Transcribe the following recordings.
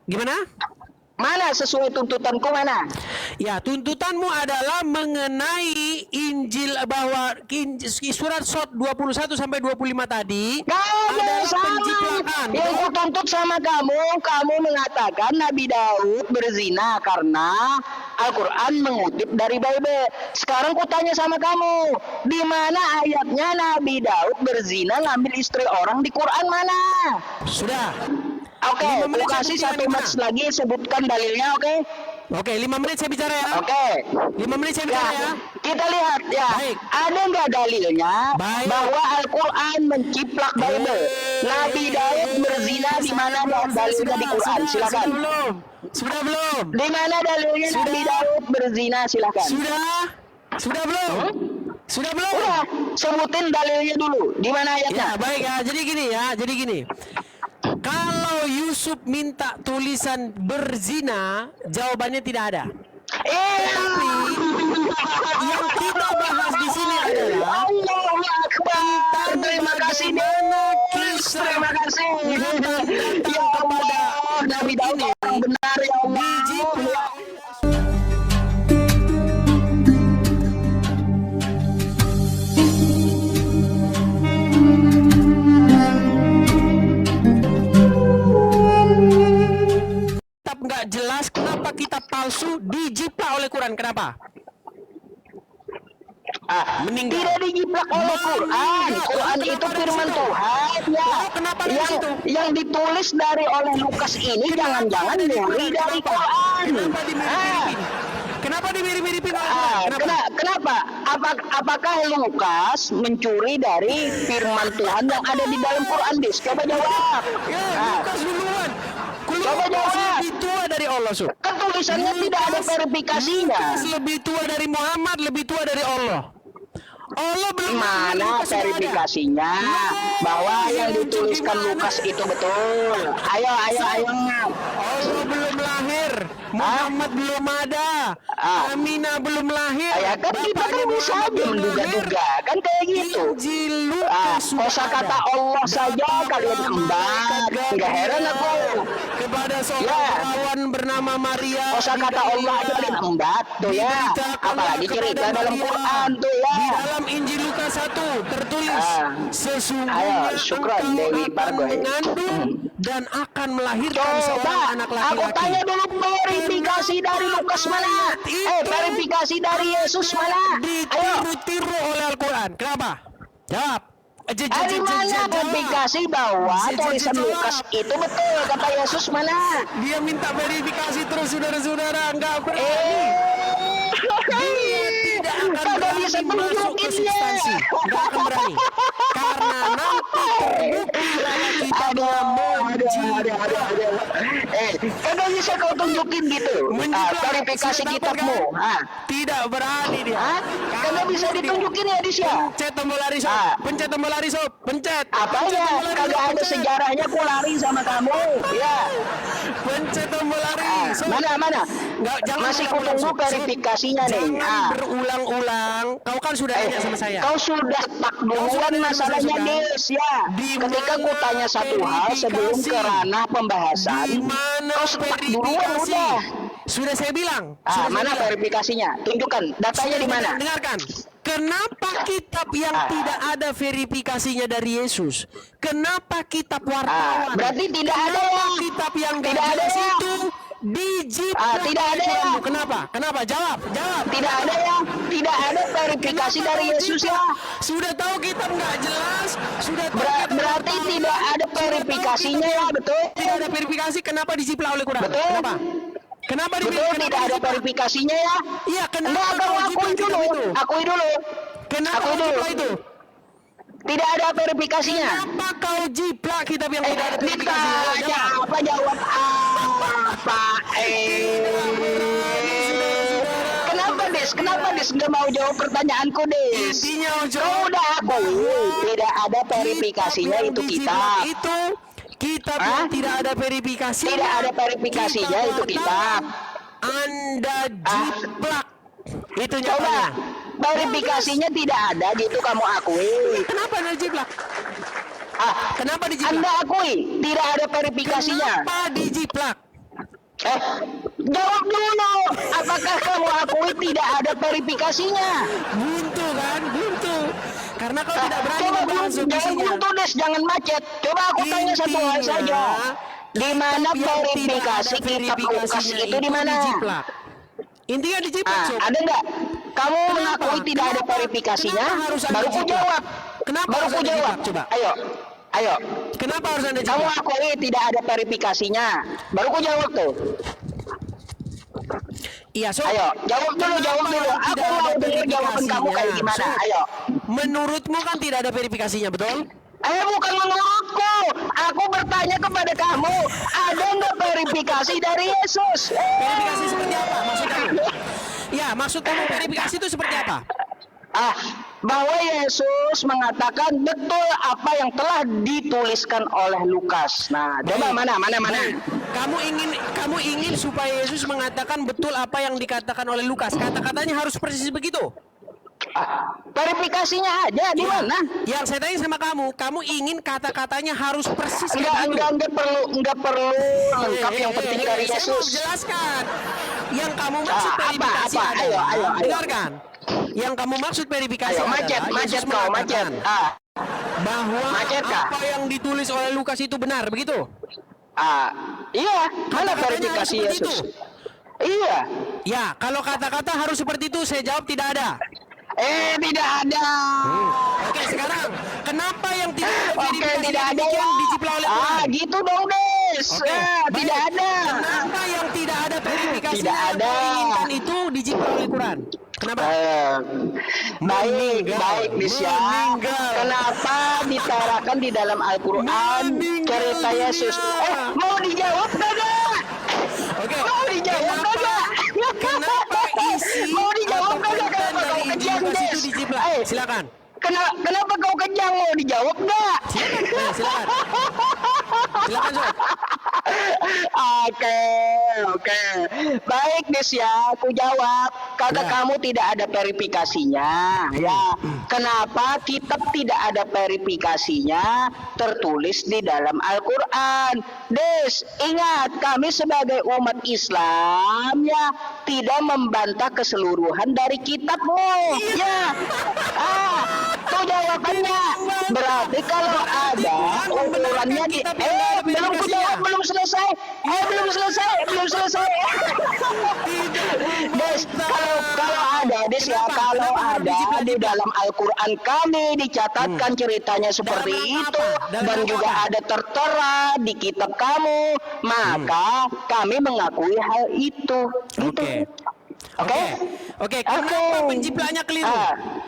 Gimana? Mana sesuai tuntutanku mana? Ya, tuntutanmu adalah mengenai Injil bahwa surat Shot 21 sampai 25 tadi adalah penjiplakan. Yang kutuntut sama kamu mengatakan Nabi Daud berzina karena Al-Quran mengutip dari Bible. Sekarang kutanya sama kamu, di mana ayatnya Nabi Daud berzina ngambil istri orang di Quran mana? Sudah. Oke, aku kasih 1 match lagi, sebutkan dalilnya, oke? Oke, 5 menit saya bicara ya. Oke. 5 menit saya bicara ya. Kita lihat ya. Baik. Ada nggak dalilnya bahwa Al-Quran menciplak Bible? Nabi Daud berzina di mana dalilnya di Quran? Silakan. Sudah belum? Di mana dalilnya Nabi Daud berzina? Silakan. Sudah belum? Sudah belum? Udah, sebutin dalilnya dulu. Di mana ayatnya? Ya, baik ya. Jadi gini. Kalau Yusuf minta tulisan berzina, jawabannya tidak ada. Tapi yang kita bahas di sini adalah Allahu Akbar. Terima kasih terima kasih. Ya Allah, Nabi Daud orang benar ya Allah. Nggak jelas kenapa kitab palsu dijiplak oleh Quran. Kenapa? Tidak dijiplak oleh Quran. Quran itu firman Tuhan ya. Yang ditulis oleh Lukas ini jangan-jangan nyuri dari Quran. Kenapa dimirip-miripin oleh Quran? Kenapa? Apakah Lukas mencuri dari firman Tuhan yang ada di dalam Quran? Coba jawab. Lukas duluan. Coba jawab. Lebih tua dari Allah, Sob. Kan tulisannya tidak ada verifikasinya. Lukas lebih tua dari Muhammad, lebih tua dari Allah. Allah belum mana verifikasinya bahwa yang dituliskan Lukas itu betul? Ayo. Allah belum lahir, Muhammad belum ada, Aminah belum lahir. Ya kan kita kan bisa aja menduga-duga kan kayak gitu. Kosakata Allah saja kalian embat, nggak heran aku. Kepada seorang perawan bernama Maria. Kosakata Allah aja kalian embat tuh ya. Apalagi cerita dalam Quran tuh ya. Di dalam Injil Lukas 1 tertulis sesungguhnya engkau mengandung dan akan melahirkan seorang anak laki-laki. Aku tanya dulu verifikasi dari Lukas mana? Verifikasi dari Yesus mana? Ditiru-tiru oleh Al-Quran. Kenapa? Jawab. Dari mana verifikasi bahwa tulisan Lukas itu betul kata Yesus mana? Dia minta verifikasi terus saudara-saudara, enggak berani. Dia tidak akan berani masuk ke substansi. Enggak akan berani. Karena nanti terbukti bahwa kita Kagak bisa kau tunjukin gitu verifikasi kitabmu. Tidak berani dia. Kagak bisa ditunjukin ya di sini. Pencet tombol lari, Sob. Pencet tombol lari, Sob. Pencet. Apanya? Kagak ada sejarahnya ku lari sama kamu. Ya. Pencet tombol lari. Mana? Masih kutunggu verifikasinya nih. Jangan berulang-ulang. Kau kan sudah tanya sama saya. Kau sudah tak duluan masalahnya, Des ya. Ketika ku tanya satu hal sebelum ke ranah pembahasan, kau stuck duluan udah. Sudah saya bilang. Mana verifikasinya? Tunjukkan datanya di mana? Dengarkan. Kenapa kitab yang tidak ada verifikasinya dari Yesus? Kenapa kitab wartawan? Berarti tidak ada ya. Kitab yang tidak ada itu dijiplak. Tidak ada ya. Kenapa? Jawab. Tidak ada ya. Tidak ada verifikasi dari Yesus ya. Sudah tahu kitab nggak jelas. Berarti tidak ada verifikasinya ya, betul? Tidak ada verifikasi. Kenapa dijiplak oleh Quran? Betul. Kenapa tidak ada verifikasinya ya? Iya, kenapa? Akui dulu. Kenapa jiplak itu? Tidak ada verifikasinya. Kenapa kau jiplak kitab yang tidak ada verifikasinya? Jawab apa? Kenapa Des nggak mau jawab pertanyaanku, Des? Kau udah tidak ada verifikasinya itu kitab. Kitab yang tidak ada verifikasi. Tidak ada verifikasinya itu kitab. Anda jiplak. Itu coba verifikasinya tidak ada gitu kamu akui. Kenapa Anda jiplak? Kenapa dijiplak? Anda akui tidak ada verifikasinya. Kenapa dijiplak? dulu. Apakah kamu akui tidak ada verifikasinya? Buntu kan, buntu. Karena kau tidak berani Coba membahas jangan submisinya. buntu Des, jangan macet. Coba aku tanya satu hal Intinya, saja. Di mana kitab yang verifikasi tidak ada kitab Lukas verifikasinya itu di mana? dijiplak. Intinya dijiplak, Sob. Ada nggak? Kamu Kenapa? mengakui tidak ada Kenapa? verifikasinya? Kenapa harus Anda Baru ku jiplak? jawab. Kenapa Baru harus ku Anda jawab. jiplak? Coba. Ayo. Ayo. Kenapa harus Anda Kamu jiplak? akui tidak ada verifikasinya. Baru ku jawab tuh. Iya, Sob. Ayo, jawab dulu, jawab Kenapa dulu. yang Aku tidak mau ada dengar jawaban kamu kayak verifikasinya? gimana. Sob, Ayo. menurutmu kan tidak ada verifikasinya, betul? Bukan menurutku. Aku bertanya kepada kamu, ada nggak verifikasi dari Yesus? Verifikasi seperti apa maksud kamu? Ya, maksud kamu verifikasi itu seperti apa? Bahwa Yesus mengatakan betul apa yang telah dituliskan oleh Lukas. Nah, coba Baik. mana? Baik. Kamu ingin supaya Yesus mengatakan betul apa yang dikatakan oleh Lukas. Kata-katanya harus persis begitu. Verifikasinya aja di mana? Yang saya tanya sama kamu ingin kata-katanya harus persis kayak gitu. Enggak perlu lengkap yang penting dari Saya mau Yesus. jelaskan. Yang kamu maksud verifikasi apa? adalah, Ayo. dengarkan. Yang kamu maksud verifikasi Ayo, adalah macet Yesus kau, macet. mengatakan bahwa Macet kah? apa yang ditulis oleh Lukas itu benar, begitu? Iya, mana Kata-katanya verifikasi harus seperti Yesus? itu. Iya. Ya, kalau kata-kata harus seperti itu, saya jawab tidak ada. Tidak ada. Oke, sekarang kenapa yang tidak ada Oke, verifikasi tidak ada. demikian dijiplak oleh Tuhan? Gitu dong, Des. Oke, Tidak baik. ada. Kenapa yang tidak ada verifikasi Tidak yang ada. kau inginkan itu dijiplak oleh Quran? Kenapa? Baik, Des ya. Meninggal. Kenapa ditarakan di dalam Al-Quran Meninggal cerita dunia. Yesus? Mau dijawab kagak? Oke. Mau dijawab kagak? Kenapa isi Mau dijawab atau kagak? konten Kenapa dari kau Injil kejam, Lukas itu Des? dijiplak? Silakan. Kenapa kau kejang? Mau dijawab nggak? Silakan. Silakan, Sob. Oke. Baik, Des ya, aku jawab. Kata Ya. kamu tidak ada verifikasinya. Ya. Kenapa kitab tidak ada verifikasinya tertulis di dalam Al-Qur'an? Des, ingat kami sebagai umat Islam ya tidak membantah keseluruhan dari kitabmu. Ya. Itu jawabannya. Berarti kalau ada ukurannya di belum selesai. Belum selesai. Des, kalau ada Des ya, kalau ada di dalam Al-Qur'an kami dicatatkan ceritanya seperti Dalam rangka itu apa? Dalam dan rangka juga apa? ada tertera di kitab kamu, maka kami mengakui hal itu. Oke. Kenapa penjiplaknya keliru?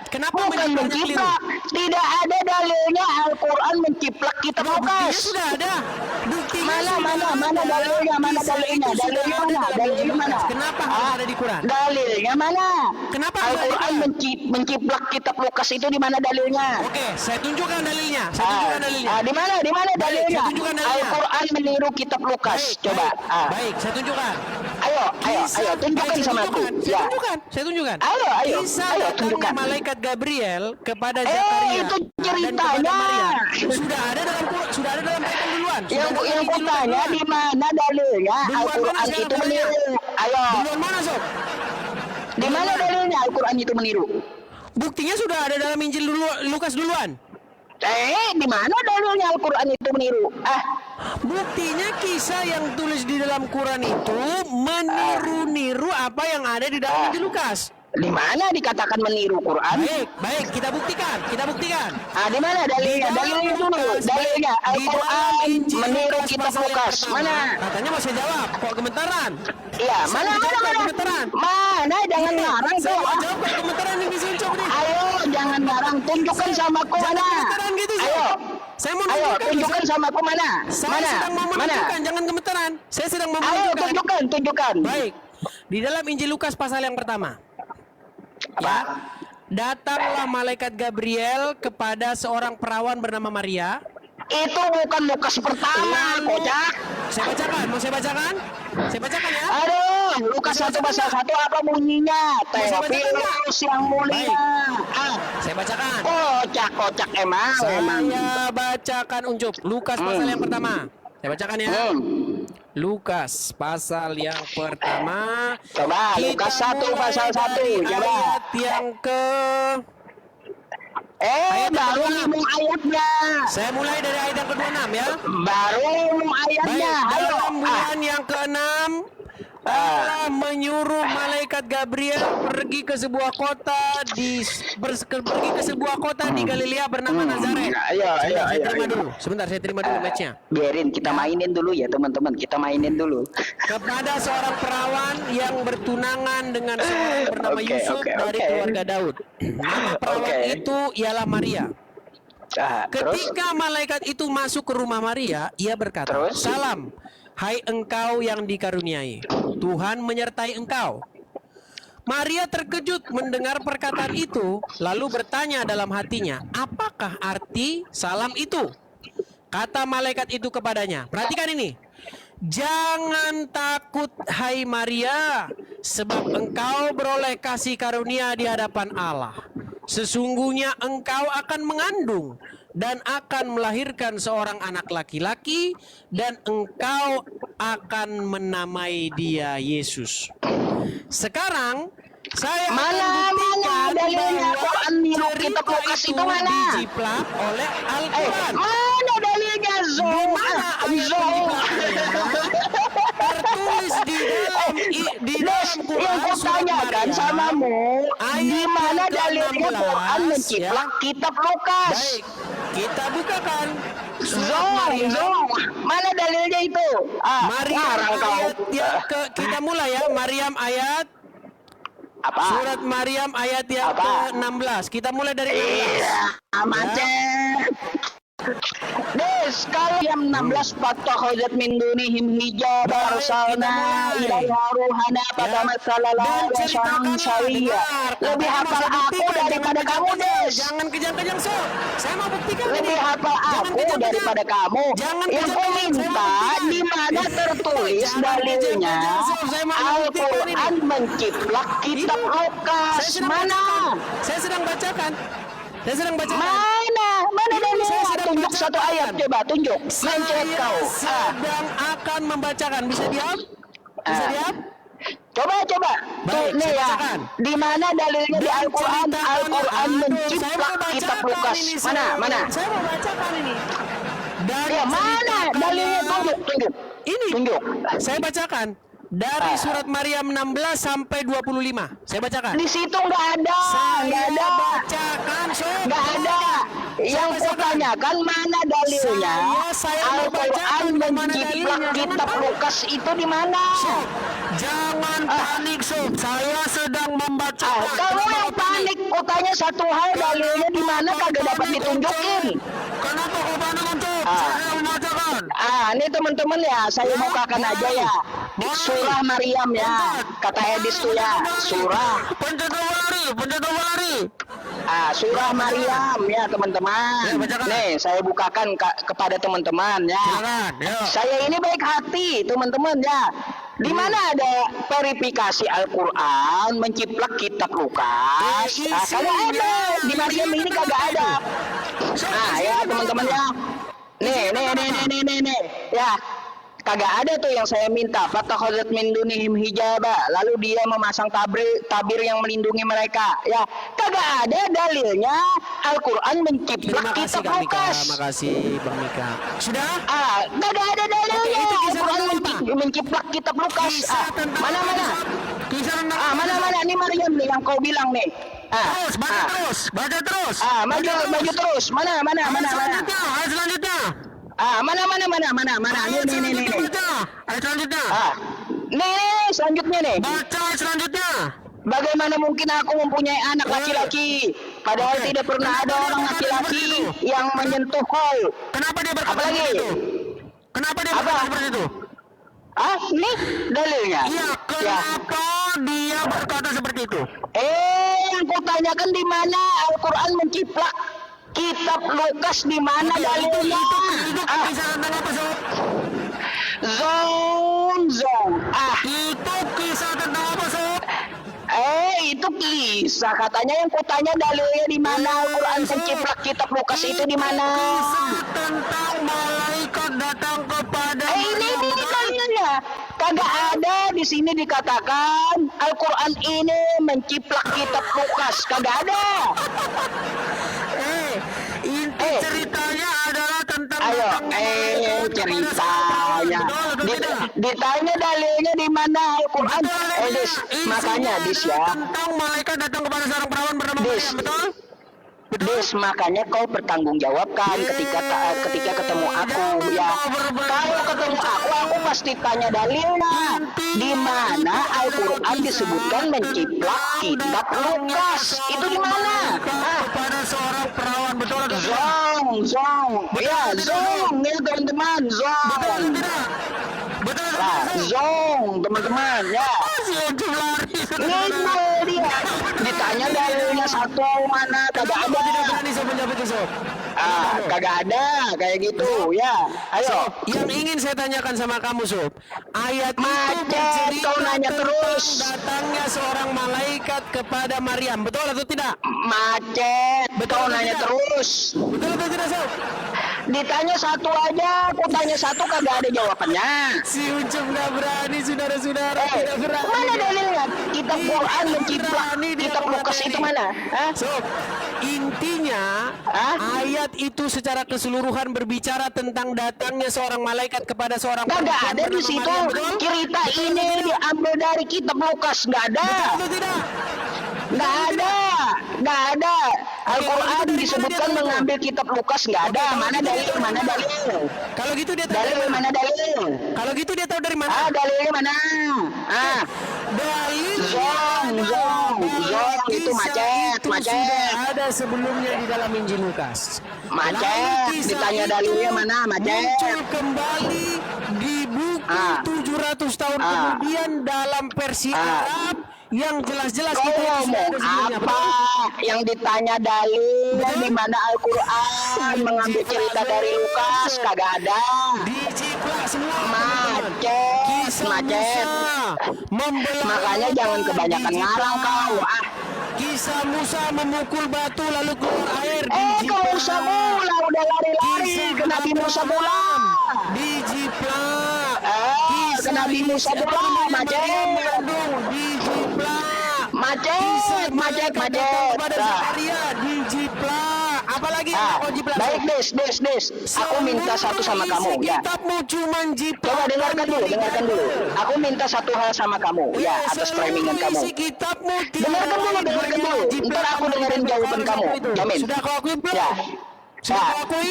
Kenapa Bukan penjiplaknya menciplak. keliru? Tidak ada dalilnya Al-Quran menciplak kitab Buktinya Lukas. sudah ada. Buktinya Mana sudah dalilnya? Kisah itu sudah ada dalam Dalilnya Injil mana? Lukas. Kenapa harus ada di Quran? Dalilnya mana? Kenapa harus ada di Al-Quran Quran? menciplak kitab Lukas itu di mana dalilnya? Oke, saya tunjukkan dalilnya. Di mana dalilnya? saya tunjukkan dalilnya. Al-Quran meniru kitab Lukas. Coba. Baik, saya tunjukkan. Ayo, tunjukkan sama aku. Ya. Saya tunjukkan. Ayo, Kisah datangnya tunjukkan. malaikat Gabriel kepada Zakaria itu dan kepada ceritanya. Maria sudah ada dalam Bible duluan. Yang Sudah ada yang Injil kutanya duluan. di mana dalilnya Duluan mana Al-Quran sekarang itu dalilnya? meniru? Ayo, Duluan mana, Sob? di mana dalilnya Al-Quran itu meniru? Buktinya sudah ada dalam Injil Lukas duluan. Di mana dalilnya Al-Quran itu meniru? Buktinya kisah yang tulis di dalam Quran itu meniru-niru apa yang ada di dalam Injil Lukas. Di mana dikatakan meniru Quran? Baik, kita buktikan. Di mana dalilnya? Dalilnya dulu. Dalilnya Al-Quran meniru kitab Lukas. Mana? Katanya mau saya jawab, kok gemetaran? Iya, mana? Gemetaran. Mana? Jangan ngarang Saya tuh. mau jawab kok gemetaran yang disuncuk nih. Ayo, jangan ngarang. Tunjukkan sama aku Jangan mana? gemetaran gitu, Sob. Ayo. Saya mau Ayo, menunjukkan. tunjukkan sama aku mana? Saya sedang mau menunjukkan, jangan gemetaran. Saya sedang mau Ayo, menunjukkan. tunjukkan. Baik. Di dalam Injil Lukas pasal yang pertama. Ya. Datanglah malaikat Gabriel kepada seorang perawan bernama Maria. Itu bukan Lukas pertama, kocak. Saya bacakan, mau saya bacakan? Saya bacakan ya. Aduh, Lukas 1:1 apa bunyinya? saya bacakan Teofilus yang mulia. Saya bacakan. Kocak emang. Saya bacakan Uncup. Lukas pasal yang pertama. Saya bacakan ya. Lukas pasal yang pertama. Coba Kita Lukas 1 mulai pasal 1. dari Coba. ayat yang ke ayat Baru yang ngomong ayatnya. Saya mulai dari ayat yang ke-26 ya. Baru ngomong ayatnya. Baik, Ayo. dalam bulan yang ke-6 Allah menyuruh malaikat Gabriel pergi ke sebuah kota pergi ke sebuah kota di Galilea bernama Nazaret. Ayo. Saya terima dulu. Sebentar, saya terima dulu matchnya. Biarin kita mainin dulu ya teman-teman. Kita mainin dulu. Kepada seorang perawan yang bertunangan dengan seorang bernama Yusuf dari keluarga Daud. Nama perawan itu ialah Maria. Terus? Ketika malaikat itu masuk ke rumah Maria, ia berkata, Terus? "Salam, hai engkau yang dikaruniai, Tuhan menyertai engkau." Maria terkejut mendengar perkataan itu, lalu bertanya dalam hatinya, "Apakah arti salam itu?" Kata malaikat itu kepadanya, perhatikan ini, "Jangan takut hai Maria, sebab engkau beroleh kasih karunia di hadapan Allah. Sesungguhnya engkau akan mengandung dan akan melahirkan seorang anak laki-laki, dan engkau akan menamai dia Yesus." Sekarang saya Mana dalilnya Quran niru kitab Lukas itu mana? dijiplak oleh Al-Quran. Mana dalilnya Zong? Mana ayat Zong? Tertulis di dalam Yang Quran ku surat tanyakan Maryam, samamu, ayat di mana yang dalilnya ke-16, Quran menciplak ya. kitab Lukas? Baik, kita bukakan surat Zong, Maryam. mana dalilnya itu? Maryam Ngarang kau. ayat yang kita mulai ya. Maryam ayat Apa? surat Maryam ayat yang Apa? ke-16. Kita mulai dari 16. Iya, macet. Des, kalau yang 16 fattakhazat min dunihim hijab Baik, arsalna kita mulai. ilaiha ruhana pada masalah Dan ceritakanlah, syariah. dengar. Lebih Katanya hafal mau saya aku buktikan, daripada jangan kamu, kejang-kejang. Des. Jangan kejang-kejang, Sob. Saya mau buktikan Lebih ini. hafal Jangan aku kejang-kejang. daripada kamu. Jangan Yang ku kejang-kejang, saya minta mau buktikan. di mana tertulis Jangan dalilnya kejang-kejang, Sob. Saya mau buktikan ini. Al-Quran menciplak kitab Ini. Lukas. Saya sedang Mana? bacakan. Saya sedang bacakan. Mana Ini dalilnya? saya sedang Tunjuk satu bacakan. ayat, coba tunjuk. Mencret Saya kau. sedang akan membacakan. Bisa diam? Bisa Ah. diam? Coba. Tuh Baik, nih saya ya. bacakan. Di mana dalilnya di Dan Al-Quran? ceritakanlah. Al-Quran Aduh, menciplak saya mau kitab bacakan Lukas. ini, Mana? Saya mau bacakan ini. Dan Ya mana ceritakanlah. dalilnya? Tunjuk. Ini. Tunjuk. Saya bacakan dari surat Maryam 16 sampai 25. Saya bacakan. Di situ nggak ada. Nggak ada. bacakan, Sob. Nggak ada. Yang kutanyakan mana dalilnya? Saya mau bacakan Al-Quran mana menciplak dalilnya. kitab Jangan Lukas itu di mana? Sob, jangan panik, Sob. Saya sedang membacakan. Kamu yang panik, kutanya satu hal dalilnya di mana kagak dapat ditunjukin. Kenapa kau panik, Sob? Ah. Saya membacakan. Ini teman-teman ya, saya bukakan aja ya. Surah Maryam ya, kata Edis tuh ya, surah. Pencet tombol lari. Surah Maryam ya teman-teman. Ya, bacakan. Nih, saya bukakan kepada teman-teman ya. Silakan, yuk. Saya ini baik hati teman-teman ya. Di mana ada verifikasi Al-Quran menciplak kitab Lukas? Kagak ada. Di Maryam ini kagak ada. Ya teman-teman ya. Nih. Ya. Kagak ada tuh yang saya minta. Fattakhazat min dunihim hijaba. Lalu dia memasang tabir yang melindungi mereka. Ya, kagak ada dalilnya Al-Quran menciplak Terima kasih kitab Kak Mika. Lukas. Makasih Bang Mika. Sudah? Kagak ada dalilnya Oke, itu kisah Al-Quran tentang apa? menciplak kitab Lukas. Kisah tentang Mana? Kisah tentang Mana? Ini Maryam nih yang kau bilang nih. Baca terus. Maju terus. Mana? Ayat selanjutnya. Mana? Nih. Ayat selanjutnya. Nih, selanjutnya nih. Baca selanjutnya. Bagaimana mungkin aku mempunyai anak laki-laki, padahal Oke. tidak pernah ada Kenapa orang dia berkata laki-laki seperti itu? yang menyentuh kau. Kenapa dia berkata Apalagi? seperti itu? Kenapa dia berkata Apa? seperti itu? Nih dalilnya. Iya, kenapa dia berkata seperti itu? Yang kutanyakan di mana Al-Quran menciplak kitab Lukas di mana dalilnya? Itu kisah tentang apa, Sob? Zong. Itu kisah tentang apa, Sob? Itu kisah katanya yang kutanya dalilnya di mana Al-Quran menciplak kitab Lukas itu di mana? Kisah tentang malaikat datang kepada Ini dalilnya Kagak ada di sini dikatakan Al-Quran ini menciplak kitab Lukas. Kagak ada. Inti ceritanya adalah tentang Ayo, ceritanya. Ditanya dalilnya di mana Al-Quran? Makanya Dis ya. Tentang malaikat datang kepada seorang perawan bernama Maryam, betul? Des, makanya kau bertanggung jawabkan ketika ketemu aku ya. Kalau ketemu aku pasti tanya dalilnya. Di mana Al-Quran disebutkan menciplak kitab Lukas? Itu di mana? Kepada seorang perawan, betul atau tidak? Zong. Ya, zong ya teman-teman, zong. Betul tidak? Betul atau Nah, tidak? zong teman-teman ya. Si Ucup lari. Ini dia. Ditanya dalilnya satu mana? Kagak ada. Tidak berani saya menjawab itu, Sob. Kagak ada kayak gitu ya. Ayo. Yang ingin saya tanyakan sama kamu, Sob, ayat itu Macet, bercerita kau nanya tentang terus. datangnya seorang malaikat kepada Maryam, betul atau tidak? Macet, kau nanya terus. Betul atau tidak, Sob? Ditanya satu aja, aku tanya satu kagak ada jawabannya. Si Ucup nggak berani, saudara-saudara, tidak berani. Mana dalilnya? Kitab Quran menciplak kitab Lukas itu mana? Sob, intinya ayat itu secara keseluruhan berbicara tentang datangnya seorang malaikat kepada seorang Kagak ada di bernama situ. Maryam, betul? Cerita ini diambil dari kitab Lukas, nggak ada. Betul atau tidak? Nggak ada. Al-Quran disebutkan mengambil kitab Lukas, nggak ada. Mana dalil? Kalau gitu dia tahu Dalil dari mana? mana dalil? Kalau gitu dia tahu dari mana? Dalilnya mana? Dalil Zong, itu macet. sudah ada sebelumnya di dalam Injil Lukas. Macet, Lalu kisah ditanya itu dalilnya mana? Macet. Muncul kembali di buku 700 tahun kemudian dalam versi Arab yang jelas-jelas Kau itu ngomong apa? Yang ditanya dalil di mana Al-Quran mengambil cerita dari Lukas? Kagak ada. Dijiplak semua. Macet. Makanya jangan kebanyakan ngarang kau. Kisah Musa memukul batu lalu keluar air. Ke Musa Mula udah lari-lari ke Nabi Musa Mula. Dijiplak. Ke Nabi Musa Mula. Macet. Dijiplak. Macet. Kepada Zakaria dijiplak. Apalagi yang kau jiplak? Baik, Des. Aku minta satu sama kamu ya. Kitabmu cuman jiplak. Coba dengarkan dulu. Aku minta satu hal sama kamu ya atas framingan kamu. Kitabmu Dengarkan dulu. Ntar aku dengerin jawaban kamu. Jamin. Sudah kau akui belum? Ya. Sudah kau akui?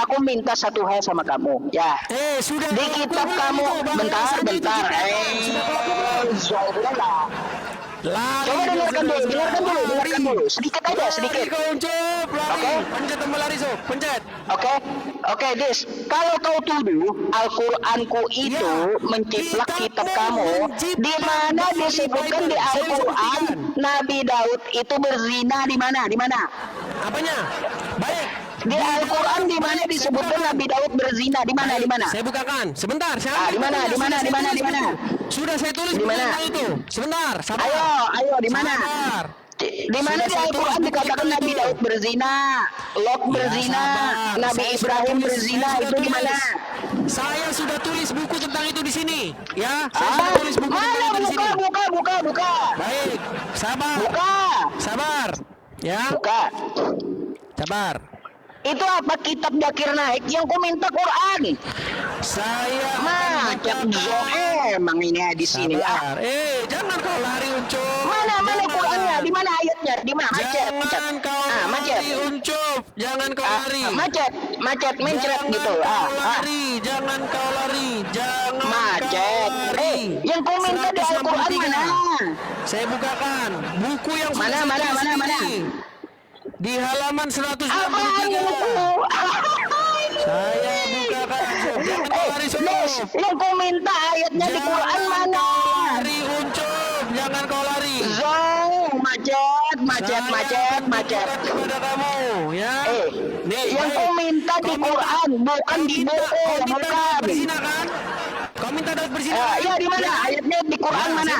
Aku minta satu hal sama kamu ya. Sudah Di kau kitab akui kamu belum? bentar. Sudah kau akui belum? Coba dengarkan dulu. Sedikit aja. Kau ucup, lari. Oke. Pencet tombol lari, Sob. Pencet. Oke, Dis. Kalau kau tuduh Al-Quranku itu menciplak kitab kamu, di mana disebutkan di Al-Quran Nabi Daud itu berzina di mana? Apanya? Baik. Di Al-Quran di mana disebutkan Nabi Daud berzina? Di mana? Saya bukakan. Sebentar. Di mana? Sudah saya tulis Di mana? itu. Sebentar. Sabar. Ayo, di mana? Sabar. Di mana di Al-Quran dikatakan Nabi Daud berzina, Lot berzina, Nabi Ibrahim berzina, itu di mana? Saya sudah tulis buku tentang itu di sini. Ya, saya sudah tulis buku tentang itu di sini. Buka. Baik, sabar. Sabar. Ya. Buka. Sabar. Itu apa kitab Zakir Naik yang ku minta Quran? Saya Macet emang ini di sini. Sabar. Jangan kau lari, Ucup. Mana Qurannya? Di mana ayatnya? Di mana? Jangan kau lari, Ucup. Jangan kau lari. Macet mencret gitu. Jangan kau lari. Jangan Macet. kau lari. Yang ku minta di Al-Quran mana? Saya bukakan buku yang Mana? Di halaman 163. Saya bukakan. Jangan kau lari, Sob. Yang ku minta ayatnya di Quran mana? Lari, Ucup. Jangan kau lari. Zong, macet. Kepada kamu, ya. Nih, yang ku minta di Quran, bukan di buku, bukan. Berzina kan? Kau minta Daud berzina? Iya, di mana? Ayatnya di Quran mana?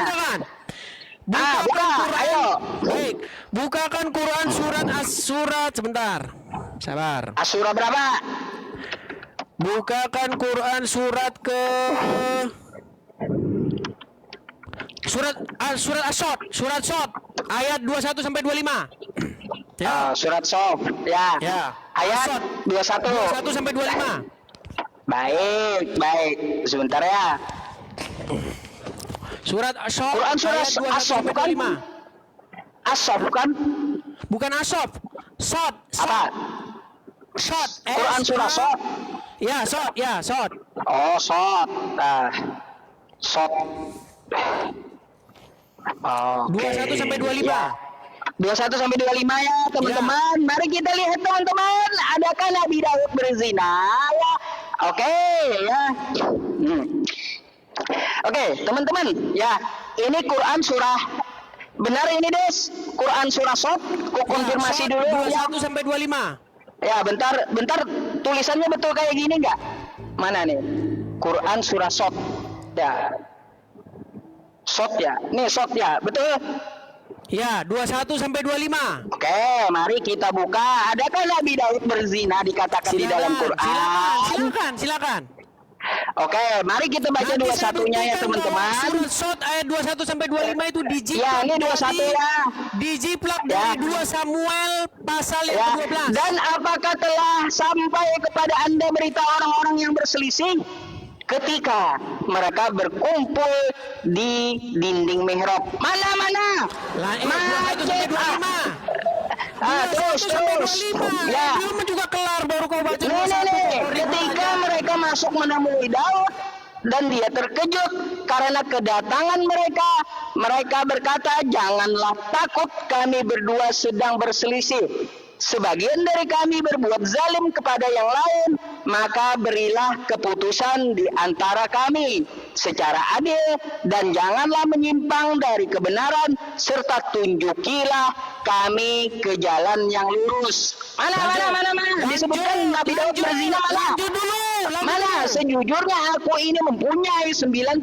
Buka, ayo. Baik, bukakan Quran surat sebentar. Sabar. Surah berapa? Bukakan Quran surat ke Surat As-Sod ayat 21 sampai 25. Ya. Surat Sof, ya. Ya. Ayat As-Sod 21. 21 sampai 25. Baik. Sebentar ya. Surat As-Sod Quran surah ayat 21 As-Sof sampai kan? 25. As-Sof kan? Bukan As-Sod. Sod. Apa? Sod. Quran surah Sof. Ya, Sod. Oh, Sod. Sod. Oke. 21 sampai 25. Ya. 21 sampai 25 ya, teman-teman. Mari kita lihat, teman-teman. Adakah Nabi Daud berzina? Ya. Oke, ya. Oke, teman-teman. Ya, ini Quran surah benar ini, Des. Quran surah Sod. Ku konfirmasi Sod dulu ya. 21 sampai 25. Ya, bentar. Tulisannya betul kayak gini nggak? Mana nih? Quran surah Sod. Ya. Sod ya. Nih Sod ya, betul? Ya, 21 sampai 25. Oke, mari kita buka. Adakah Nabi Daud berzina dikatakan di dalam Quran? Silakan. Oke, mari kita baca Nanti saya 21-nya ya, buktikan teman-teman. bahwa Surat Sod ayat 21 sampai 25 itu dijiplak. Ya, ini 21 ya. Dijiplak Ya. dari 2 Samuel pasal yang Ya. ke-12. Dan apakah telah sampai kepada Anda berita orang-orang yang berselisih ketika mereka berkumpul di dinding mihrab? Mana? Lah, 21 sampai 25. Terus. 25. Ya. Belum juga kelar baru kau baca. Nih. Ketika mereka masuk menemui Daud dan dia terkejut karena kedatangan mereka. Mereka berkata, janganlah takut, kami berdua sedang berselisih. Sebagian dari kami berbuat zalim kepada yang lain, maka berilah keputusan di antara kami secara adil dan janganlah menyimpang dari kebenaran serta tunjukilah kami ke jalan yang lurus. Mana? Disebutkan Nabi Daud berzina mana? Lanjut dulu. Mana? Sejujurnya aku ini mempunyai 99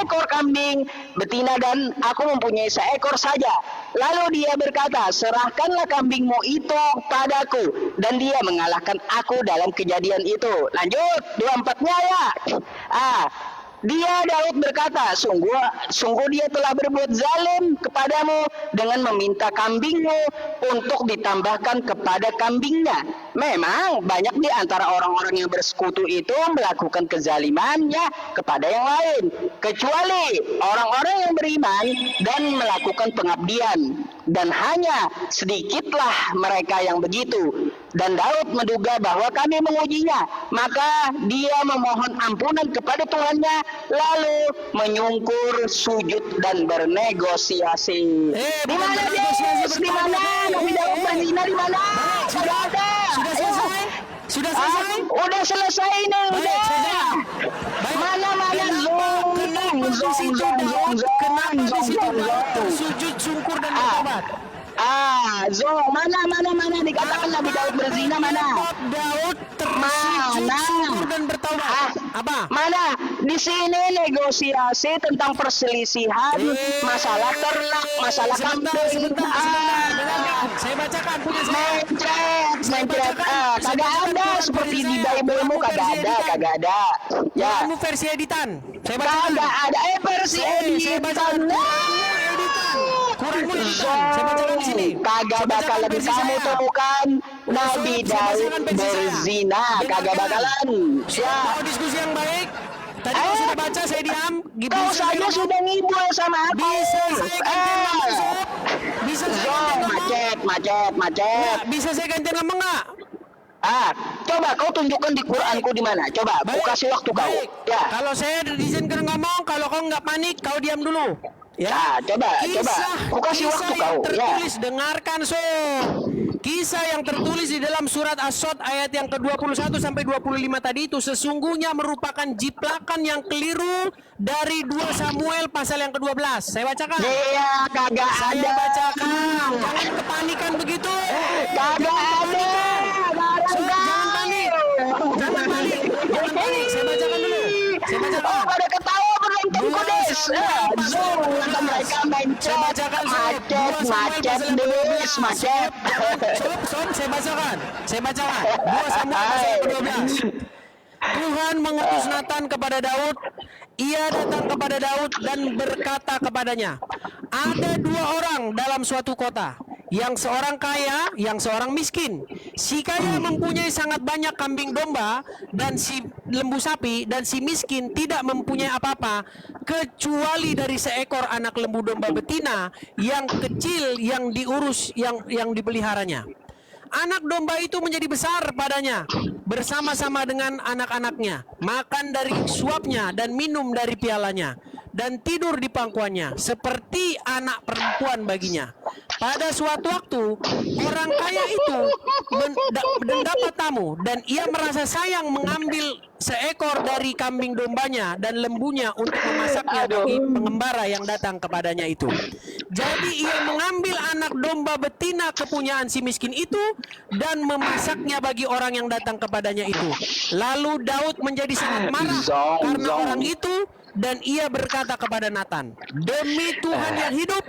ekor kambing betina dan aku mempunyai seekor saja. Lalu dia berkata, serahkanlah kambingmu itu padaku. Dan dia mengalahkan aku dalam kejadian itu. Lanjut, 24-nya ya. Dia Daud berkata, sungguh dia telah berbuat zalim kepadamu dengan meminta kambingmu untuk ditambahkan kepada kambingnya. Memang banyak di antara orang-orang yang bersekutu itu melakukan kezalimannya kepada yang lain, kecuali orang-orang yang beriman dan melakukan pengabdian. Dan hanya sedikitlah mereka yang begitu. Dan Daud menduga bahwa kami mengujinya, maka dia memohon ampunan kepada Tuhannya, lalu menyungkur, sujud dan bernegosiasi. Di mana Des? Di mana? Nabi Daud berzina di mana? Sudah ada. Sudah selesai? Udah selesai nih. Baik, saja. Mana? Kenapa di situ Daud tersujud, sungkur dan bertobat? Mana dikatakan Nabi Daud berzina mana? Daud tersujud, sungkur dan bertobat. Apa? Mana? Di sini negosiasi tentang perselisihan masalah ternak, masalah kambing. Saya bacakan punya saya. Mencret. Kagak ada seperti di Bible-mu, kagak ada. Ya. Kamu versi editan. Saya bacakan. Kagak ada versi editan. Kurangmu editan. Saya bacakan di sini. Kagak bakalan kamu temukan Nabi Daud berzina, kagak bakalan. Siap. Mau diskusi yang baik? Tadi kau sudah baca, saya diam. Kau saja sudah ngibul sama aku. Bisa saya gantian ngomong, Sob? Bisa saya gantian ngomong? Macet. Bisa saya gantian ngomong nggak? Coba kau tunjukkan di Quranku di mana. Coba, aku kasih waktu kau. Ya. Kalau saya diizinkan ngomong, kalau kau nggak panik, kau diam dulu. Ya. Coba. Aku kasih waktu kau. Kisah yang tertulis, dengarkan, Sob. Kisah yang tertulis di dalam surat As-Sod ayat yang ke-21 sampai 25 tadi itu sesungguhnya merupakan jiplakan yang keliru dari 2 Samuel pasal yang ke-12. Saya bacakan. Iya, kagak ada. Saya bacakan. Jangan kepanikan begitu. Kagak ada. Jangan panik. Saya bacakan dulu. Oh, pada ketawa berontonku, Des. Mereka mencet. Macet. Sob, saya bacakan. 2 Samuel pasal yang ke-12. Tuhan mengutus Nathan kepada Daud, ia datang kepada Daud dan berkata kepadanya, ada dua orang dalam suatu kota, yang seorang kaya, yang seorang miskin. Si kaya mempunyai sangat banyak kambing domba dan si lembu sapi, dan si miskin tidak mempunyai apa-apa kecuali dari seekor anak lembu domba betina yang kecil yang diurus, yang dipeliharanya. Anak domba itu menjadi besar padanya bersama-sama dengan anak-anaknya, makan dari suapnya dan minum dari pialanya, dan tidur di pangkuannya seperti anak perempuan baginya. Pada suatu waktu orang kaya itu mendapat tamu, dan ia merasa sayang mengambil seekor dari kambing dombanya dan lembunya untuk memasaknya bagi pengembara yang datang kepadanya itu. Jadi ia mengambil anak domba betina kepunyaan si miskin itu dan memasaknya bagi orang yang datang kepadanya itu. Lalu Daud menjadi sangat marah karena orang itu, dan ia berkata kepada Nathan, demi Tuhan yang hidup,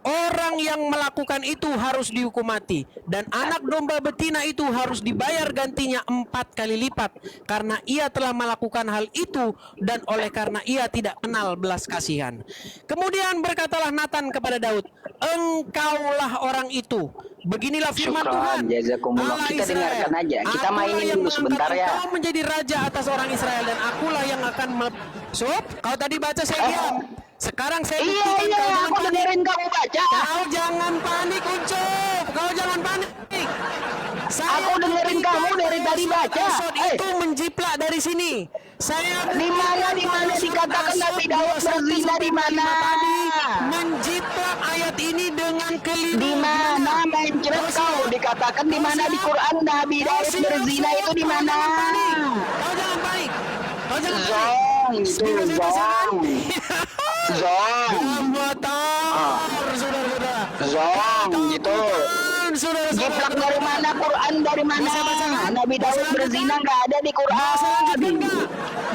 orang yang melakukan itu harus dihukum mati, dan anak domba betina itu harus dibayar gantinya 4 kali lipat, karena ia telah melakukan hal itu dan oleh karena ia tidak kenal belas kasihan. Kemudian berkatalah Nathan kepada Daud, engkaulah orang itu. Beginilah firman Tuhan, Allah kita Israel. dengarkan aja. Kita mainin dulu sebentar ya. Kau menjadi raja atas orang Israel, dan akulah yang akan kau tadi baca saya diam. Sekarang saya buktikan kau jangan aku dengerin kamu baca. Kau jangan panik, Ucup. Kau jangan panik. Aku dengerin kamu dari tadi baca. Itu menjiplak dari sini. Saya di mana dikatakan Nabi Daud berzina, di mana? Menjiplak ayat ini dengan keliru. Di mana mencret kau? Dikatakan di mana di Quran Nabi Daud berzina itu di mana? Kau jangan panik. Kau jangan panik. Zong. Zong gitu. Jiplak dari mana? Quran dari mana? Nabi Daud berzina nggak ada di Quran.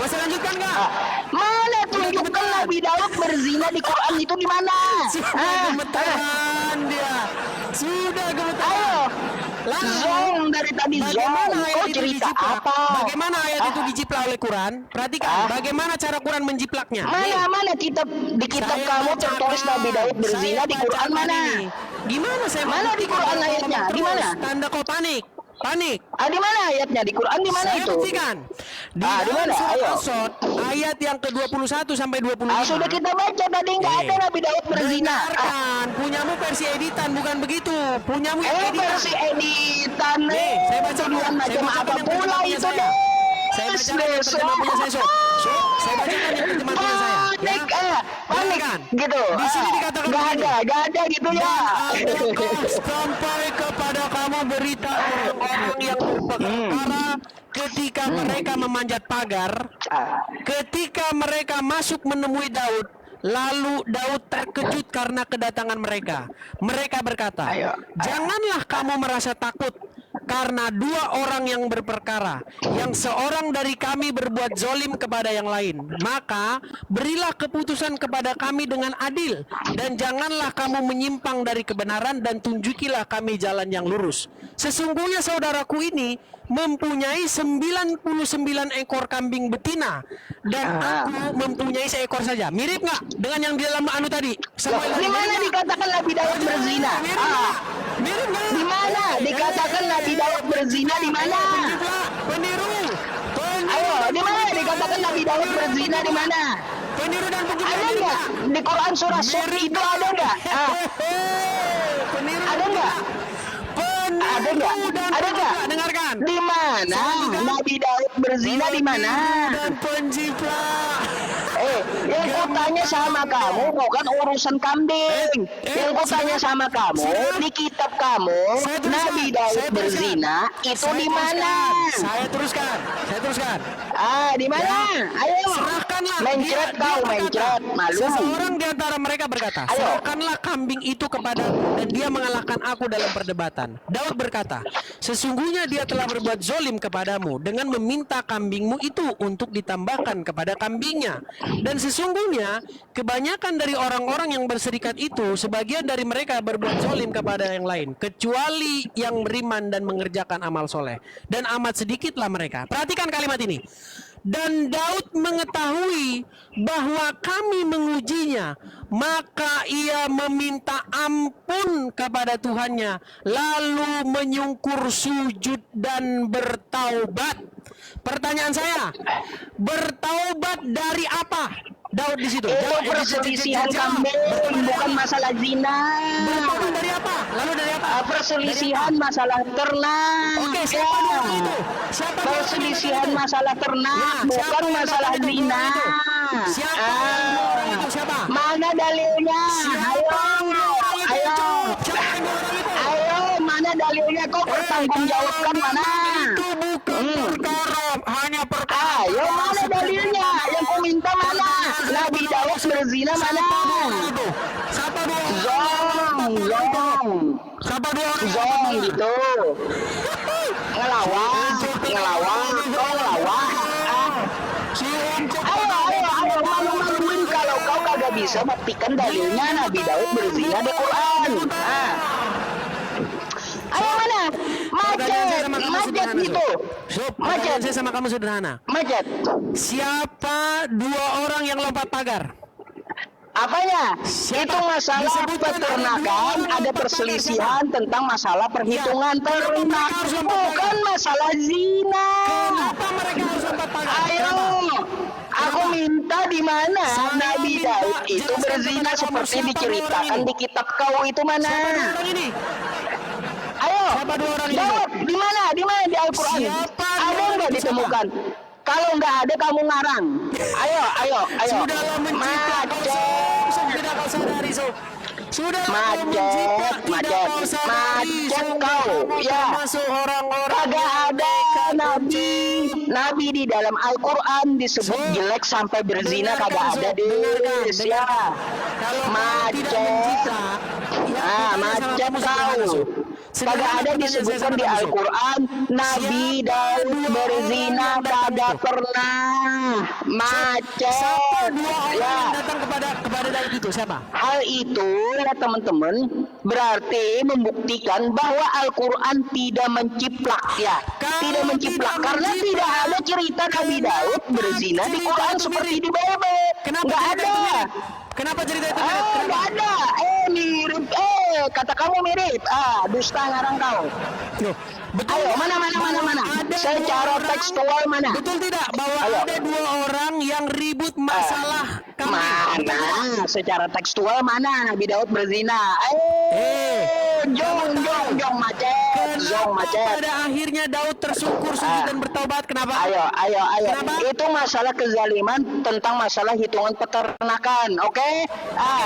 Masa lanjutkan nggak? Mana tunjukkan Nabi Daud berzina di Quran itu di mana? Sudah gemetaran dia. Sudah gemetaran. Ayo. Zong dari tadi Zong. Kau cerita apa? Bagaimana ayat itu dijiplak oleh Quran? Perhatikan bagaimana cara Quran menjiplaknya. Mana di kitab kamu tertulis Nabi Daud berzina di Quran mana? Gimana saya mana di Quran ayatnya? Di mana? Tanda kau panik. Di mana ayatnya di Quran, di mana itu? Buktikan. Di mana? Ayo. Ayat yang ke-21 sampai 25. Sudah kita baca tadi, nggak ada Nabi Daud berzina. Punyamu versi editan, bukan begitu. Punyamu editan. Versi editan. Saya baca dengan macam apa pula itu deh. Saya bacakan yang terjemahan punya saya, saya bacakan yang terjemahan punya saya. Panik gitu. Di sini dikatakan nggak ada gitu ya. Sampai kepada kamu berita orang yang berperkara ketika mereka memanjat pagar, ketika mereka masuk menemui Daud. Lalu Daud terkejut karena kedatangan mereka. Mereka berkata, janganlah kamu merasa takut karena dua orang yang berperkara, yang seorang dari kami berbuat zolim kepada yang lain. Maka berilah keputusan kepada kami dengan adil, dan janganlah kamu menyimpang dari kebenaran, dan tunjukilah kami jalan yang lurus. Sesungguhnya saudaraku ini mempunyai 99 ekor kambing betina, dan aku mempunyai seekor saja. Mirip nggak dengan yang di dalam anu tadi? Di mana dikatakan Nabi Daud berzina? Mirip nggak? Di mana dikatakan Nabi Daud berzina? Di mana? Peniru. Ayo, di mana dikatakan Nabi Daud berzina? Di mana? Peniru dan penjiplak. Ada nggak di Quran surah Suf itu ada nggak? Peniru. Ada nggak? Ada nggak? Ada nggak? Dengarkan. Di mana Nabi Daud berzina? Di mana? Dan penjiplak. Yang ku tanya sama kamu bukan urusan kambing. Yang ku tanya sama kamu di kitab kamu Nabi Daud berzina itu di mana? Saya teruskan. Di mana? Ayo. Serahkanlah. Mencret kau, mencret. Malu. Seseorang di antara mereka berkata, serahkanlah kambing itu kepada, dan dia mengalahkan aku dalam perdebatan. Daud berkata, sesungguhnya dia telah berbuat zolim kepadamu dengan meminta kambingmu itu untuk ditambahkan kepada kambingnya. Dan sesungguhnya kebanyakan dari orang-orang yang berserikat itu, sebagian dari mereka berbuat zolim kepada yang lain, kecuali yang beriman dan mengerjakan amal soleh. Dan amat sedikitlah mereka. Perhatikan kalimat ini. Dan Daud mengetahui bahwa kami mengujinya, maka ia meminta ampun kepada Tuhannya, lalu menyungkur sujud dan bertaubat. Pertanyaan saya, bertaubat dari apa? Daud di situ. Itu perselisihan kamu, bukan masalah zina. Bertaubat dari apa? Lalu dari apa? Perselisihan masalah ternak. Oke, siapa dua orang itu? Siapa dua orang Perselisihan itu? masalah ternak, Ya, siapa bukan yang masalah dapat itu? zina. Siapa yang dua orang itu? Siapa? Mana dalilnya? Siapa Ayo, yang dua orang itu? ayo, Siapa yang dua orang itu? ayo, mana dalilnya? Kau pertanggungjawabkan mana? Itu bukan perkara, hanya perkara. Ayo, mana dalilnya? Yang kau minta mana? Nabi Daud berzina mana? Itu. Siapa dua orang? Zong. Siapa dua orang? Zong gitu. Ngelawak, kau ngelawak. Si Uncok. Ayo, malu-maluin kalau kau kagak bisa buktikan dalilnya Nabi Daud berzina di Quran. Ayo mana? Macet gitu. Pertanyaan saya sama kamu sederhana. Macet. Siapa dua orang yang lompat pagar? Apanya? Siapa? Itu masalah Disebutkan peternakan, ada perselisihan tentang masalah perhitungan Ya. ternak, bukan masalah zina. Kenapa mereka harus lompat pagar? Ayo, aku minta di mana Nabi Daud itu berzina seperti diceritakan di kitab kau itu mana? Siapa dua orang ini? Ayo, Siapa dua orang ini? Daud, di mana? Di mana di Al-Quran? Siapa Ada dua orang nggak itu? ditemukan? Kalau nggak ada kamu ngarang. Ayo. Sudahlah menciplak kau tidak kau sadari so. Sudah Macet kau. Ya. Masuk orang-orang Kagak ada Nabi di dalam Al-Quran disebut jelek sampai berzina, kagak ada deh. Ya. Macet. Macet kau. Kagak ada disebutkan di Al-Quran Nabi Daud berzina, kagak pernah. Macet. Siapa dua orang Ya. yang datang kepada Daud itu? Siapa? Hal itu ya teman-teman berarti membuktikan bahwa Al-Quran tidak menciplak ya. Tidak menciplak karena tidak ada cerita Nabi Daud berzina di Quran seperti di Bible. Nggak ada. Kenapa cerita itu mirip? Nggak ada. Mirip. Kata kamu mirip. Dusta ngarang kau. Loh, betul. Ayo, mana. Ada Secara dua orang- tekstual mana? Betul tidak bahwa Ayo. ada dua orang yang ribut masalah kambing? Mana? Secara tekstual mana Nabi Daud berzina? Jong macet. Zong Kenapa macet. pada akhirnya Daud tersungkur sujud dan bertaubat? Kenapa? Ayo. Kenapa? Itu masalah kezaliman tentang masalah hitungan peternakan, oke?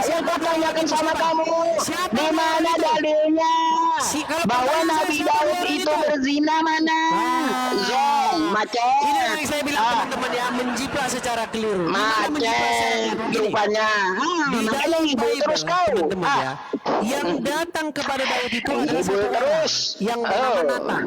Yang aku tanyakan sama kamu, Siapa di mana itu? dalilnya Kalau bahwa pertanyaan Nabi saya, Daud siapa itu itu? berzina mana? Zong macet. Ini yang saya bilang teman-teman ya, menjiplak secara keliru. Gimana menjiplak secara Macet keliru? Gini, rupanya. di Makanya dalam ibu Bible, terus kau. teman-teman ya, yang datang kepada Daud itu adalah Ibu satu orang terus. yang bernama Nathan.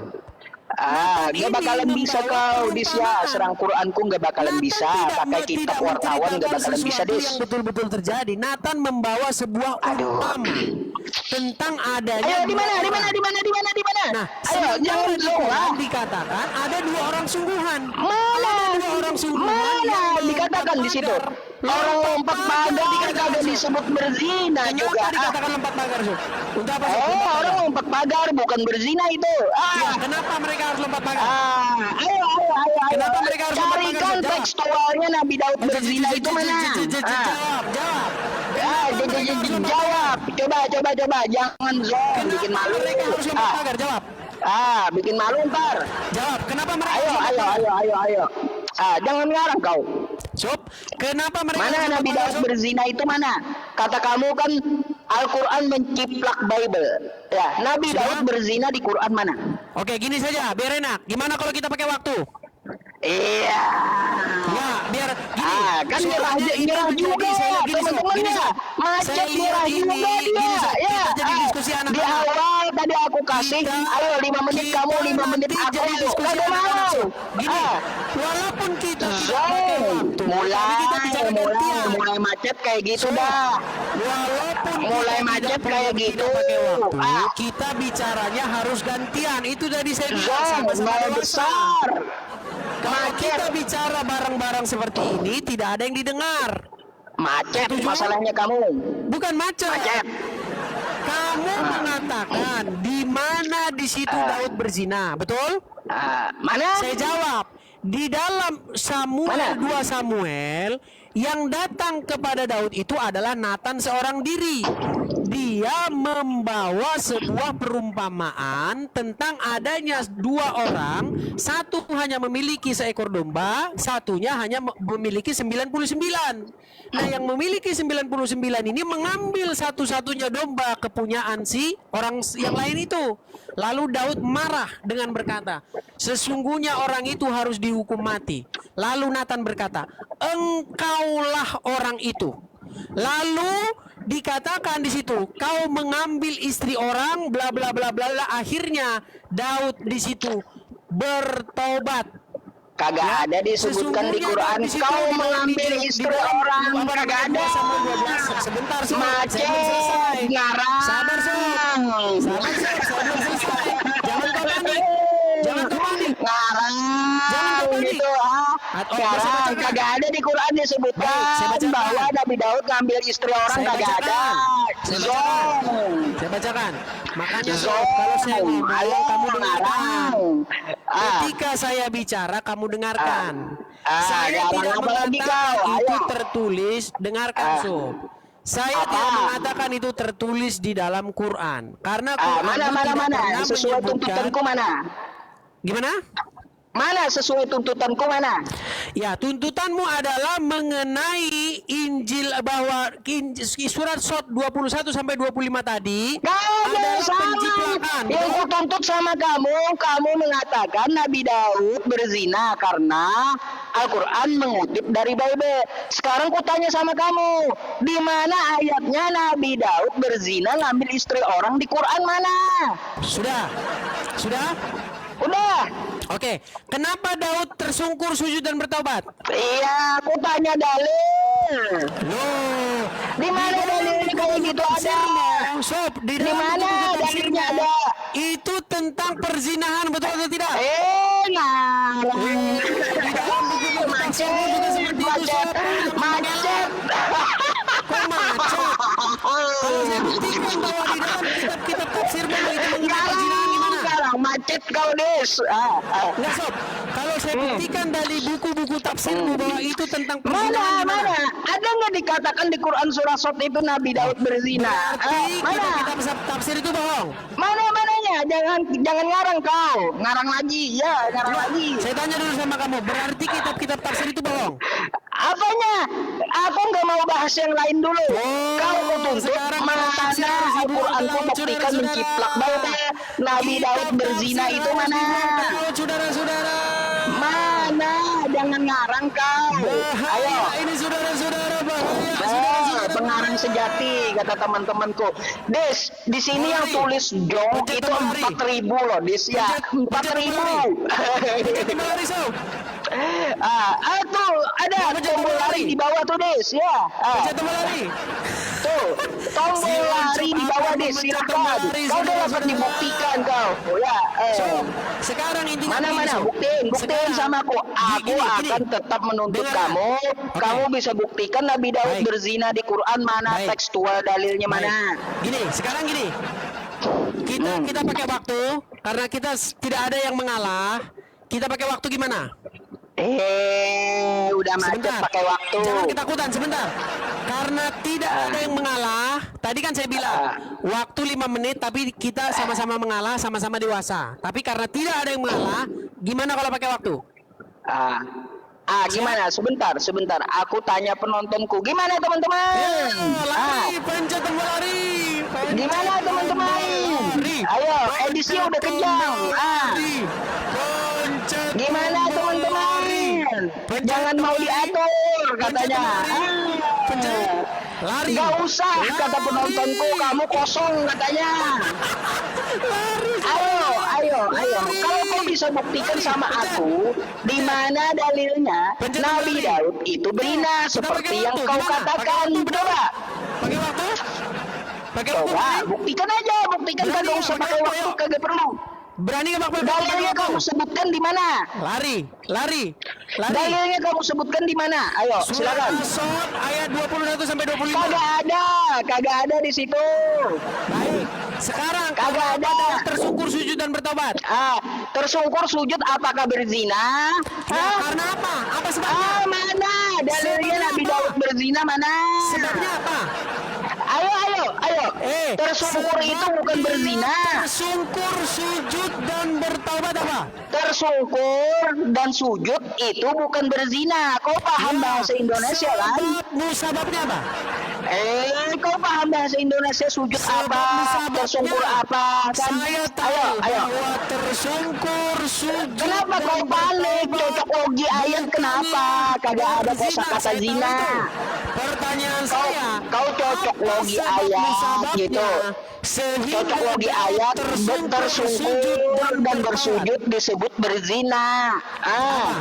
Gak bakalan bisa kau Disya, serang Quranku gak bakalan bisa, pakai kitab wartawan gak bakalan bisa sesuatu Dis. yang betul-betul terjadi. Nathan membawa sebuah umpama tentang adanya. Ayo di mana? Nah, Ayo jangan zong lah. dikatakan ada dua orang sungguhan. Mana? Dua orang sungguhan. Mana yang dikatakan di situ? Orang lompat pagar kagak disebut berzina juga. Kenapa dikatakan lompat pagar, Sob? Untuk apa, Sob? Lompat Orang pagar. lompat pagar bukan berzina itu. Ya, kenapa mereka harus lompat pagar? Ayo. Kenapa mereka harus lompat pagar? Carikan Jawab. tekstualnya Nabi Daud berzina itu mana? Jawab. Jawab. Jangan zong, bikin malu. Mereka harus lompat pagar, jawab. Bikin malu ntar. Jawab. Kenapa mereka harus lompat Ayo. pagar? Jangan ngarang kau. Sob, kenapa mereka Mana harus Nabi lompat pagar, Daud Sob? berzina itu mana? Kata kamu kan Al-Quran menciplak Bible. Ya, Nabi Sudah? Daud berzina di Quran mana? Oke, gini saja, biar enak. Gimana kalau kita pakai waktu? Iya. Ya, biar gini. kan Soalnya ini nyerah menjadi, juga saya lihat gini, Sob, teman-teman gini, ya. Sob. Macet Saya nyerah lihat juga ini, dia. gini, Sob, Ya, kita jadi diskusi di anak-anak. awal tadi aku kasih, ayo 5 menit kamu, 5 menit nanti aku. jadi diskusi Kagak anak-anak, mau. Sob. Gini, Ah. walaupun kita tidak pakai waktu, tapi kita bicara gantian. mulai macet kayak gitu Sob, dah. walaupun Mulai kita macet tidak kayak tidak gitu. pakai waktu, Ah. kita bicaranya harus gantian. Itu tadi saya bilang Zong, sama-sama mulai dewasa. besar. Kalau Macet. kita bicara bareng-bareng seperti ini, tidak ada yang didengar. Macet Setuju? masalahnya kamu. Bukan macet. Macet. Kamu mengatakan di mana di situ Daud berzina, betul? Mana? Saya jawab, di dalam Samuel Mana? 2 Samuel yang datang kepada Daud itu adalah Nathan seorang diri. Dia membawa sebuah perumpamaan tentang adanya dua orang, satu hanya memiliki seekor domba, satunya hanya memiliki 99. Nah, yang memiliki 99 ini mengambil satu-satunya domba kepunyaan si orang yang lain itu. Lalu Daud marah dengan berkata, sesungguhnya orang itu harus dihukum mati. Lalu Nathan berkata, engkaulah orang itu. Lalu dikatakan di situ, kau mengambil istri orang, bla bla bla bla bla. Akhirnya Daud di situ bertobat. Kagak Ya, ada disebutkan di sesungguhnya Quran di situ kau di dalam- mengambil di istri dalam- orang, apa kagak namanya, ada. Samuel 12. Sebentar, Sob. Saya belum selesai. Macet, ngarang. Sabar, Sob. Sabar, Sob. Saya belum selesai. Jangan kau panik. Jangan kau panik. Ngarang. Jangan kau panik. Gitu Saya Ngarang. bacakan. Kagak ada di Quran Baik, saya disebutkan bacakan. bahwa Nabi Daud ngambil istri orang, Saya kagak ada. bacakan. Saya Zong. bacakan. Saya bacakan. Makanya Sob, Zong. kalau saya ngomong, Ayo, kamu dengarkan. ngarang. Ketika saya bicara, kamu dengarkan. Saya ngarang tidak apa lagi mengatakan kau? itu Ayo. tertulis. Dengarkan, Sob. Saya Apa? tidak mengatakan itu tertulis di dalam Quran. Karena Quran Mana itu tidak mana pernah sesuai menyebutkan. tuntutanku mana? Gimana? Mana sesuai tuntutanku mana? Ya, tuntutanmu adalah mengenai Injil bahwa surat Sot 21 sampai 25 tadi Kamu adalah sama. penjiplakan. Yang kutuntut sama kamu mengatakan Nabi Daud berzina karena Al-Quran mengutip dari Bible. Sekarang kutanya sama kamu, di mana ayatnya Nabi Daud berzina ngambil istri orang di Quran mana? Sudah? Udah. Oke, kenapa Daud tersungkur sujud dan bertobat? Iya, aku tanya dalil. Loh, Di mana dalilnya kayak gitu ada? Sob, di Di dalam mana buku dalilnya tafsirnya ada? itu tentang perzinahan, betul atau tidak? Ngarang. Di dalam buku tafsirnya juga seperti itu, Sob. Macet. Kok macet? Kalau saya buktikan bahwa di dalam kitab-kitab tafsir bahwa itu mengenai perzinahan gimana? Sekarang macet kau des. Enggak, Sob. Kalau saya buktikan dari buku-buku tafsirmu bahwa itu tentang perzinahan Mana? gimana? Ada nggak dikatakan di Quran surah Sot itu Nabi Daud berzina? Berarti Mana? kitab tafsir itu bohong. Mananya? Jangan ngarang kau. Ngarang lagi. Ya, ngarang lagi. Saya tanya dulu sama kamu, berarti kitab-kitab tafsir itu bohong? Apanya? Aku nggak mau bahas yang lain dulu. Oh, Kau kutuntut sekarang mana tafsir harus dibuang Al-Quran ke ku laut, buktikan saudara-saudara. menciplak Bible. Nabi Daud berzina Kitab itu tafsir mana? harus dibuang ke laut, saudara-saudara. Mana? Jangan ngarang kau. Bahaya Ayo. ini saudara-saudara, bahaya saudara-saudara. Pengarang sejati kata teman-temanku. Des, di sini yang tulis Jong Pencet itu tombol lari. 4.000 loh, Des ya. Pencet 4.000. Tombol lari, Sob. Tuh ada Pencet tombol tombol lari lari. di bawah tuh, Des ya. Pencet tombol lari. Tuh, tombol Si lari di bawah, Ucup Des. akan Silakan. memencet tombol lari, Kau udah dapat saudara-saudara. dibuktikan kau. Ya. Sob, sekarang intinya Mana begini, Sob. buktiin Sekarang, sama aku. Aku gini. akan tetap menuntut Dengar. kamu. Oke. Kamu bisa buktikan Nabi Daud Baik. berzina di Quran mana, Baik. tekstual dalilnya mana. Gini, sekarang gini. Kita pakai waktu karena kita tidak ada yang mengalah. Kita pakai waktu gimana? Udah macet Sebentar. pakai waktu. Jangan ketakutan sebentar. Karena tidak ada yang mengalah. Tadi kan saya bilang waktu 5 menit tapi kita sama-sama mengalah, sama-sama dewasa. Tapi karena tidak ada yang mengalah, gimana kalau pakai waktu? Gimana? Sebentar. Aku tanya penontonku. Gimana teman-teman? Lari, pencet tombol lari. Pencet Gimana teman-teman? tombol lari. Ayo, Pencet edisi udah kejam. tombol lari. Pencet Gimana tombol teman-teman? lari. Pencet Jangan mau tombol lari. diatur. kabur katanya. Lari. Gak usah kata penontonku, kamu kosong katanya. Ayo. Kalau kau bisa buktikan sama aku, di mana dalilnya Nabi Daud itu berzina seperti yang kau katakan. Coba. Pakai waktu? Coba, buktikan aja, kagak usah pakai waktu, kagak perlu. Berani nggak pakai waktu? Dalilnya kamu sebutkan di mana? Lari. Dalilnya kamu sebutkan di mana? Ayo, silakan. Surah ayat 21 sampai 25. Kagak ada di situ. Baik. Sekarang Kagak ada. tersungkur sujud dan bertobat. Tersungkur sujud apakah berzina? Ya, karena apa? Apa sebabnya? Mana? Dalilnya Sebabnya Nabi apa? Daud berzina mana? Sebabnya apa? Ayo. Tersungkur sebab itu bukan berzina. Tersungkur sujud dan bertobat apa? Tersungkur dan sujud itu bukan berzina. Kau paham bahasa Indonesia kan? Sebabnya apa? Kau paham bahasa Indonesia sujud apa? Tersungkur apa? Kan? Saya tahu Ayo. bahwa tersungkur sujud. Kenapa kau panik? Cocok logi ayat kenapa? Kagak ada kosakata zina. Pertanyaan Kau cocok logi ayat gitu. Cocok logi ayat tersungkur dan bersujud disebut berzina.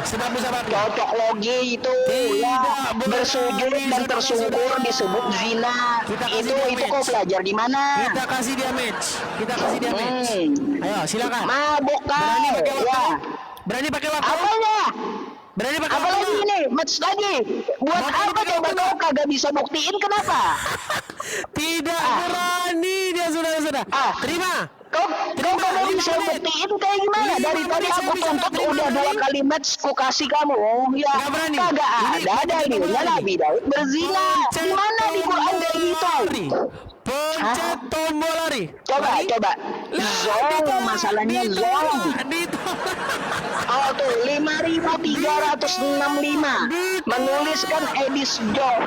Sebab-sebabnya Cocok logi itu ya, bersujud dan tersungkur disebut zina. Itu kau belajar di mana? Kita kasih dia match. Ayo, silakan. Mabuk kau. Ya. Berani pakai waktu? Apanya? Berani pakai Apalagi waktu? ini, match lagi. Buat apa coba kau kagak bisa buktiin kenapa? Tidak berani dia sudah. Terima. Kau kagak bisa buktiin kayak gimana? Dari tadi aku tuntut udah 2 kali match ku kasih kamu. Ya, Nggak berani. kagak Ini ada dalilnya Nabi Daud berzina. Di mana di Quran kayak gitu? Pencet tombol lari. Coba. Zong, masalahnya zong. Tuh 5.365 menuliskan Edis Jong.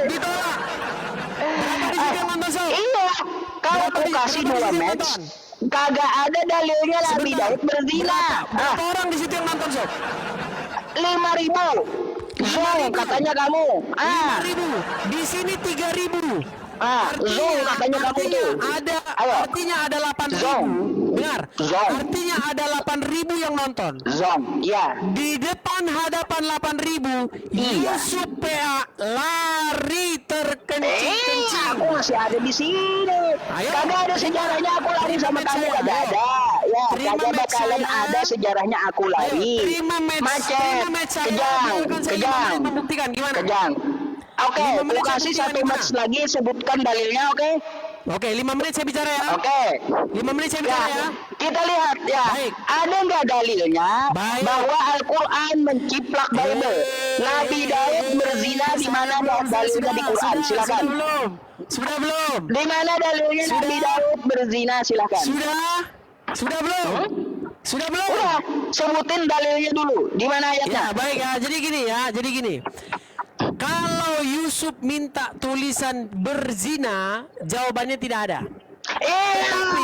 Ditolak. Iya, kalau aku kasih 2 match, kagak ada dalilnya Nabi Daud berzina. Berapa orang di situ yang nonton, Sob? 5.000. Zong katanya kamu. 5.000. Di sini 3.000. Zong katanya kamu tuh. Artinya ada 8.000. Dengar. Zong. Artinya ada 8.000 yang nonton. Zong, ya. Di depan hadapan 8.000, Iya. Yusuf PA lari terkencing-kencing. Aku masih ada di sini. Ayo. Kagak ada sejarahnya aku lari sama kamu, kagak ada. Ya, kagak bakalan ada sejarahnya aku lari. Terima Macet, kejang. Membuktikan gimana? Kejang. Oke, 5 aku menit kasih saya 1 buktikan match lagi, sebutkan dalilnya, oke? Oke, 5 menit saya bicara ya. Oke. 5 menit saya bicara ya. Ya, kita lihat ya. Baik. Ada nggak dalilnya Baik. bahwa Al-Quran menciplak Bible? Nabi Daud berzina di mana dalilnya di Quran? Silakan. Sudah belum? Di mana dalilnya Nabi Daud berzina? Silakan. Sudah belum? Sudah belum? Udah, sebutin dalilnya dulu. Di mana ayatnya? Ya, baik ya. Jadi gini. Kalau Yusuf minta tulisan berzina, jawabannya tidak ada. Tapi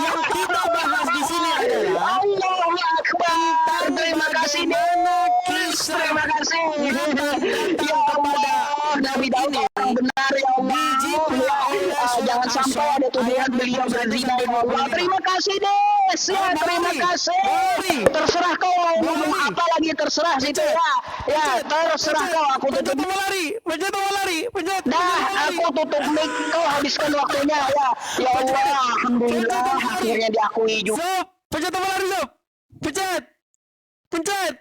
yang kita bahas di sini adalah Allahu Akbar. Terima kasih kisah Terima kasih. Ya kepada Allah, Nabi Daud orang benar ya Allah. Jangan sampai ada tuduhan beliau berzina ya Allah. Terima kasih Des. Ya, terima kasih. Terserah kau mau ngomong apa lagi, terserah situ ya. Ya, terserah kau. Aku tutup. Pencet tombol lari. Dah, aku tutup mic. Kau habiskan waktunya ya. Ya Allah, alhamdulillah akhirnya diakui juga. Sob, pencet tombol lari, Sob. Pencet.